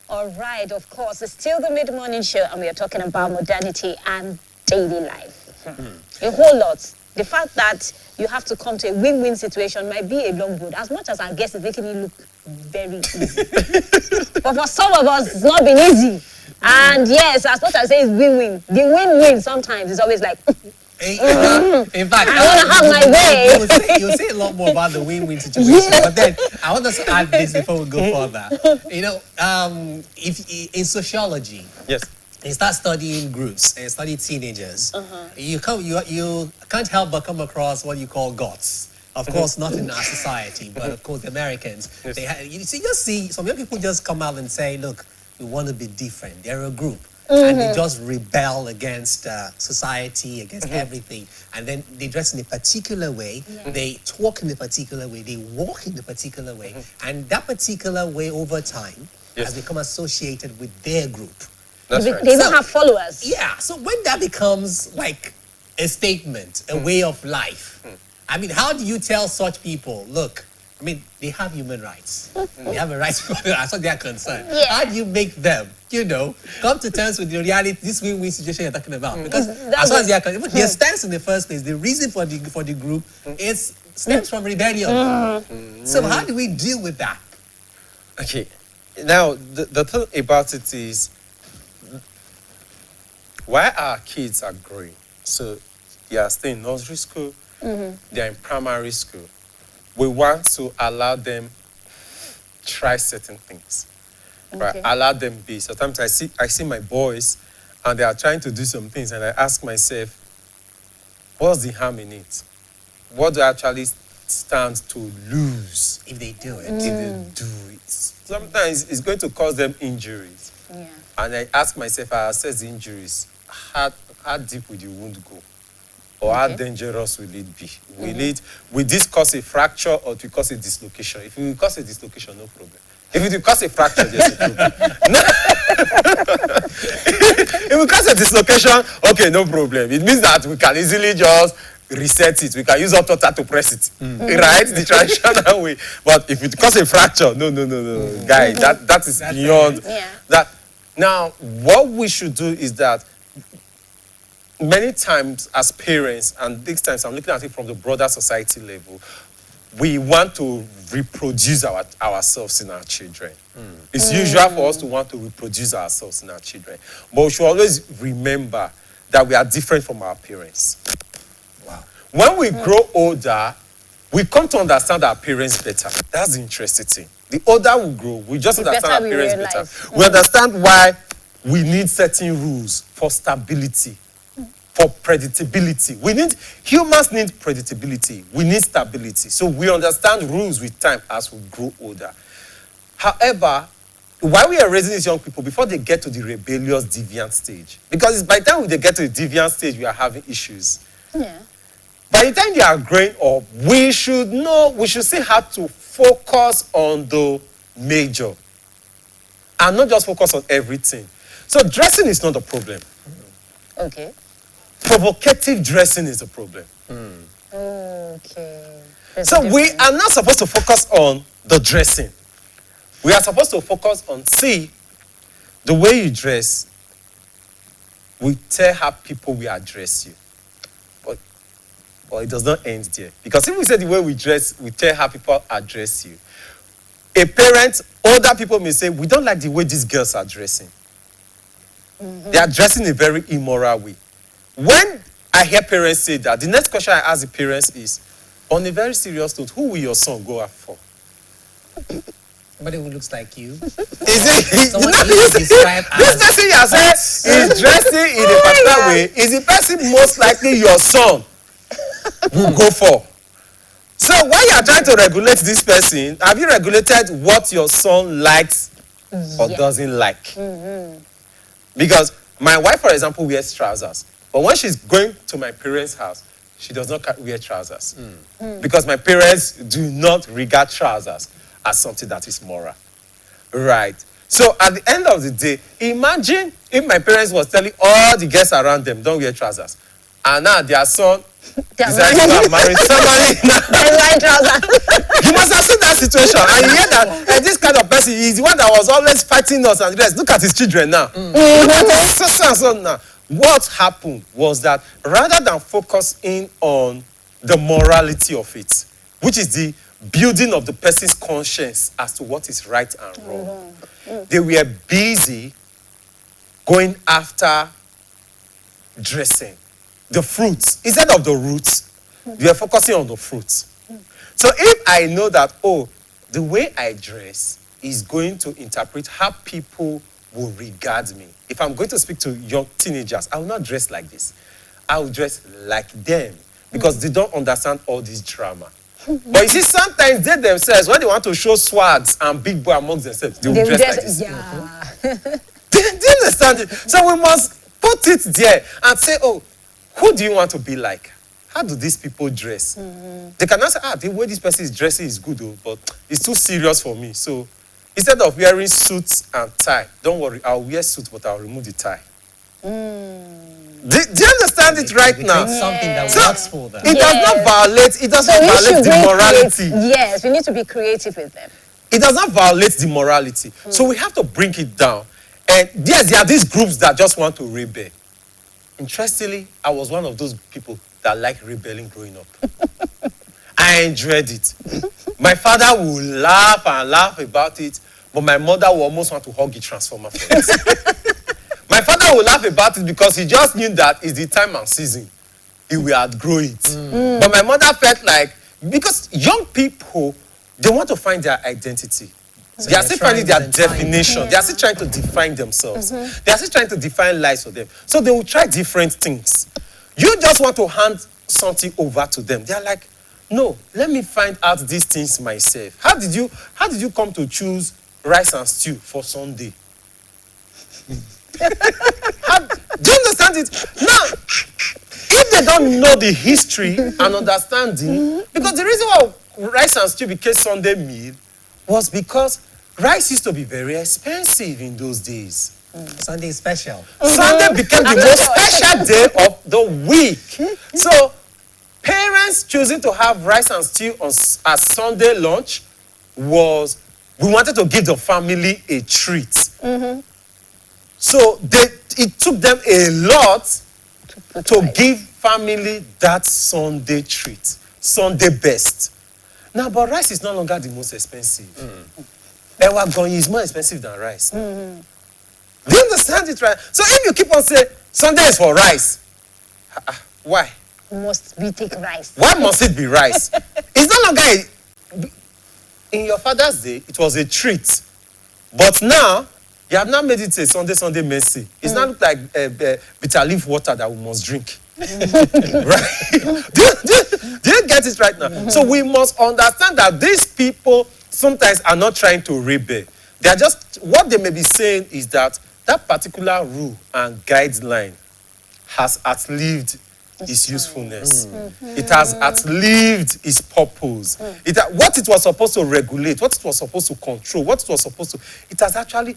All right, of course, it's still the mid-morning show, and we are talking about modernity and daily life. A whole lot. The fact that you have to come to a win-win situation might be a long road, as much as our guest is making it look very easy. But for some of us, it's not been easy. And yes, as much as I say it's win-win, the win-win sometimes is always like, In fact, I want to have my way. You'll say a lot more about the win-win situation, but then I want us to add this before we go further. You know, if in sociology, Yes. you start studying groups and study teenagers, you can't help but come across what you call goths. Of course, not in our society, but of course, the Americans. Yes. You see some young people just come out and say, "Look, we want to be different." They're a group. And they just rebel against society, against everything. And then they dress in a particular way, they talk in a particular way, they walk in a particular way. And that particular way over time has become associated with their group. That's right. They don't have followers. Yeah, so when that becomes like a statement, a way of life, I mean, how do you tell such people, look, I mean, they have human rights. They have a right as far as they are concerned. Yeah. How do you make them, come to terms with the reality, this win-win situation you're talking about? Because as far as they are concerned, their stance in the first place, the reason for the group stems from rebellion. So how do we deal with that? Okay. Now, the thing about it is, while our kids are growing, so they are still in nursery school, they are in primary school, we want to allow them try certain things. Right? Allow them be. Sometimes I see my boys and they are trying to do some things and I ask myself, what's the harm in it? What do I actually stand to lose If they do it. if they do it? Sometimes it's going to cause them injuries. Yeah. And I ask myself, I assess the injuries. How deep will the wound go? Or how dangerous will it be? Will this cause a fracture or will it cause a dislocation? If it will cause a dislocation, no problem. If it will cause a fracture, there's a problem. If it will cause a dislocation, okay, no problem. It means that we can easily just reset it. We can use hot water to press it. Right? The traditional way. But if it causes a fracture, no. Guy, that is beyond that. Now, what we should do is that many times as parents, and these times I'm looking at it from the broader society level, we want to reproduce ourselves in our children. It's usual for us to want to reproduce ourselves in our children. But we should always remember that we are different from our parents. Wow. When we grow older, we come to understand our parents better. That's the interesting thing. The older we grow, we just understand our parents better. We understand why we need certain rules for stability, for predictability. Humans need predictability. We need stability. So we understand rules with time as we grow older. However, while we are raising these young people, before they get to the rebellious, deviant stage, because it's by the time they get to the deviant stage, we are having issues. Yeah. By the time they are growing up, we should see how to focus on the major and not just focus on everything. So dressing is not a problem. Okay. Provocative dressing is a problem. Okay. So we are not supposed to focus on the dressing. We are supposed to focus on, see, the way you dress will tell how people will address you. But it does not end there. Because if we say the way we dress, we tell how people address you. A parent, older people may say, we don't like the way these girls are dressing. They are dressing in a very immoral way. When I hear parents say that, the next question I ask the parents is, on a very serious note, who will your son go after? Somebody who looks like you. Is it? Someone you describe This person you are saying is dressing in a particular way. Is the person most likely your son will go for? So when you are trying to regulate this person, have you regulated what your son likes or doesn't like? Because my wife, for example, wears trousers. But when she's going to my parents' house, she does not wear trousers. Because my parents do not regard trousers as something that is moral. Right. So at the end of the day, imagine if my parents was telling all the girls around them, don't wear trousers. And now their son decided to marry somebody. You must have seen that situation. And you hear that this kind of person is the one that was always fighting us and the rest. Look at his children now. Look at his son now. What happened was that rather than focusing on the morality of it, which is the building of the person's conscience as to what is right and wrong, they were busy going after dressing. The fruits. Instead of the roots, they were focusing on the fruits. So if I know that, the way I dress is going to interpret how people will regard me. If I'm going to speak to young teenagers, I will not dress like this. I will dress like them because they don't understand all this drama. But you see, sometimes they themselves, when they want to show swags and big boy amongst themselves, they will dress like this. Yeah. Do you understand it? So we must put it there and say, who do you want to be like? How do these people dress? They cannot say, the way this person is dressing is good, but it's too serious for me. So instead of wearing suits and tie, don't worry, I'll wear suit, but I'll remove the tie. Do you understand it right now? Something that works for them. It does not violate. It does not violate the morality. Yes, we need to be creative with them. It does not violate the morality. So we have to bring it down. And yes, there are these groups that just want to rebel. Interestingly, I was one of those people that liked rebelling growing up. I enjoyed it. My father would laugh and laugh about it, but my mother would almost want to hug a transformer for it. My father would laugh about it because he just knew that it's the time and season. He will outgrow it. But my mother felt like, because young people, they want to find their identity. So they are still finding their definition. They are still trying to define themselves. They are still trying to define lives for them. So they will try different things. You just want to hand something over to them. They are like, no, let me find out these things myself. How did you come to choose rice and stew for Sunday? Do you understand it? Now, if they don't know the history and understanding, because the reason why rice and stew became Sunday meal was because rice used to be very expensive in those days. Sunday is special. Sunday became the most special day of the week. So, parents choosing to have rice and stew as Sunday lunch was, we wanted to give the family a treat. So, it took them a lot to give family that Sunday treat, Sunday best. Now, but rice is no longer the most expensive. Ewa gonyi is more expensive than rice. Do you understand it, right? So if you keep on saying, Sunday is for rice, why? Must we take rice? Why must it be rice? It's no longer in your father's day, it was a treat. But now, you have now made it a Sunday mercy. It's now look like bitter leaf water that we must drink. Right? Do you get it right now? So we must understand that these people sometimes are not trying to rebel. They are just, what they may be saying is that that particular rule and guideline has outlived its usefulness. It has outlived its purpose. What it was supposed to regulate, what it was supposed to control, what it was supposed to, it has actually,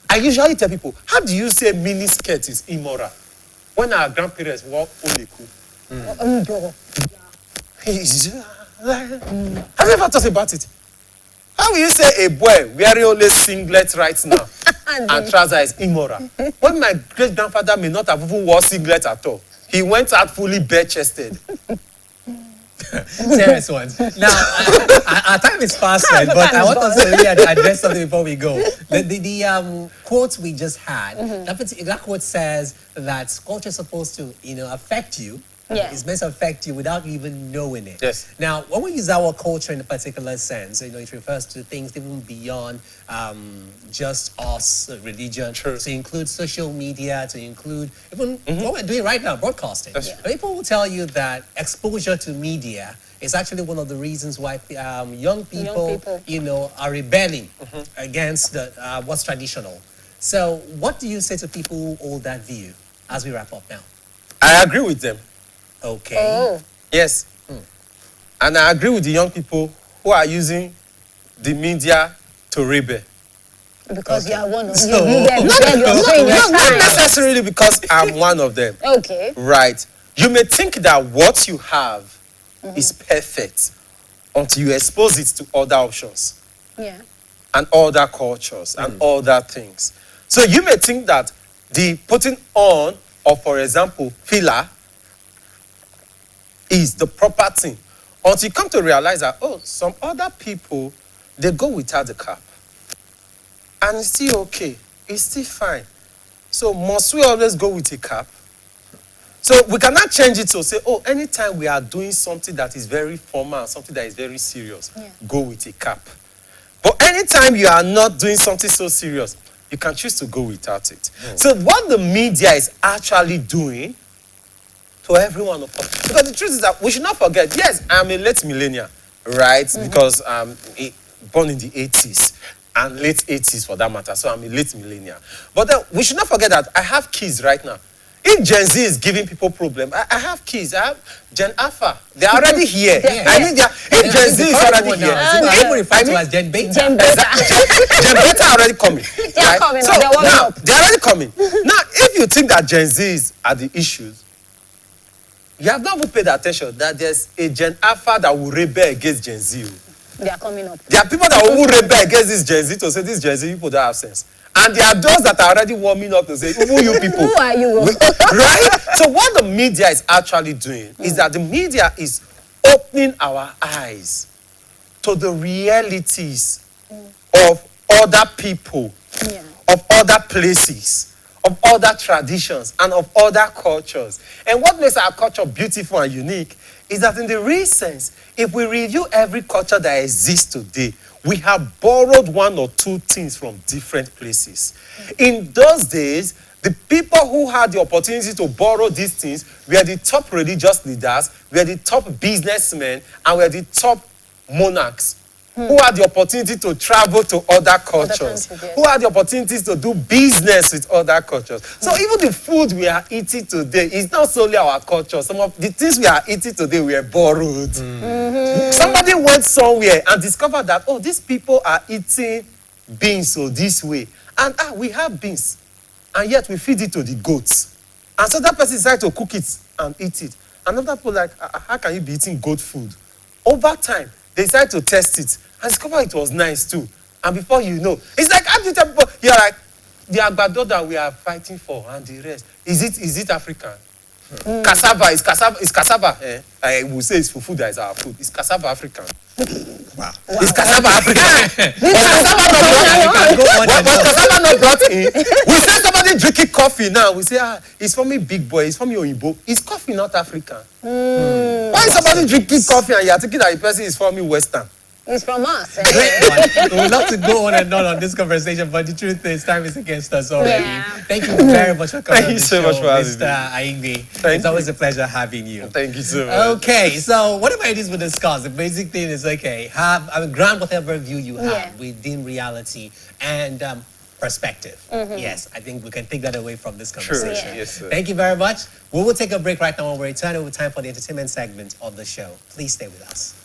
I usually tell people, how do you say miniskirt is immoral? When our grandparents wore oleku. Have you ever thought about it? How will you say a boy wearing only singlet right now and trousers is immoral? When my great-grandfather may not have even worn singlet at all. He went out fully bare-chested. Serious ones. Now, our time is fast spent, but I want us to really address something before we go. The quote we just had, that quote says that culture is supposed to, affect you. Yeah. It's meant to affect you without you even knowing it. Yes. Now, when we use our culture in a particular sense, it refers to things even beyond just us, religion, to include social media, to include even what we're doing right now, broadcasting. People will tell you that exposure to media is actually one of the reasons why young people, are rebelling against what's traditional. So, what do you say to people who hold that view as we wrap up now? I agree with them. Okay. Oh. Yes. And I agree with the young people who are using the media to rebel. Because you are one of So- them. Not necessarily because I'm one of them. Okay. Right. You may think that what you have is perfect until you expose it to other options Yeah. and other cultures and other things. So you may think that the putting on of, for example, filler is the proper thing. Until you come to realize that, some other people, they go without the cap. And it's still okay. It's still fine. So must we always go with a cap? So we cannot change it to say, anytime we are doing something that is very formal, something that is very serious, go with a cap. But anytime you are not doing something so serious, you can choose to go without it. So what the media is actually doing to every one of us, because the truth is that we should not forget, yes, I'm a late millennial, right? Because I'm born in the 80s and late 80s for that matter, so I'm a late millennial. But then we should not forget that I have kids right now. If Gen Z is giving people problems, I have kids. I have Gen Alpha. They're already here. I mean, if Gen Z is already here, People refer to as Gen Beta. Gen Beta. Gen Beta are already coming. They are coming. So They're warming now, up. they're already coming. Now, if you think that Gen Z are the issues, you have not even paid attention that there's a Gen Alpha that will rebel against Gen Z. They are coming up. There are people that will rebel against this Gen Z to say this Gen Z people don't have sense. And there are those that are already warming up to say, who you people? Who are you? Right? So what the media is actually doing is that the media is opening our eyes to the realities of other people, of other places, of other traditions, and of other cultures. And what makes our culture beautiful and unique is that in the real sense, if we review every culture that exists today, we have borrowed one or two things from different places. In those days, the people who had the opportunity to borrow these things were the top religious leaders, were the top businessmen, and were the top monarchs who had the opportunity to travel to other cultures, countries, yes. who had the opportunities to do business with other cultures. So even the food we are eating today is not solely our culture. Some of the things we are eating today were borrowed. Somebody went somewhere and discovered that, these people are eating beans this way. And we have beans. And yet we feed it to the goats. And so that person decided to cook it and eat it. Another people like, how can you be eating goat food? Over time, they decided to test it and discover it was nice too. And before you know, it's like, how do you tell people, you're like, the agbado that we are fighting for and the rest, is it African? Cassava, is cassava. I will say it's for food that is our food. Is cassava African? Wow. Is cassava African? Was cassava not brought in? We say somebody drinking coffee now. We say, it's from me big boy. It's from me Oyinbo. Is coffee not African? Why is somebody drinking coffee and you're thinking that the person is from me Western? It's from us. We would love to go on this conversation, but the truth is, time is against us already. Yeah. Thank you very much for coming. Thank you so much for having me. Mr. Aingbe. It's always a pleasure having you. Thank you so much. Okay, so whatever it is we discuss, the basic thing is grant whatever view you have within reality and perspective. Yes, I think we can take that away from this conversation. Yes, sir. Thank you very much. We will take a break right now. When we return, it will be time for the entertainment segment of the show. Please stay with us.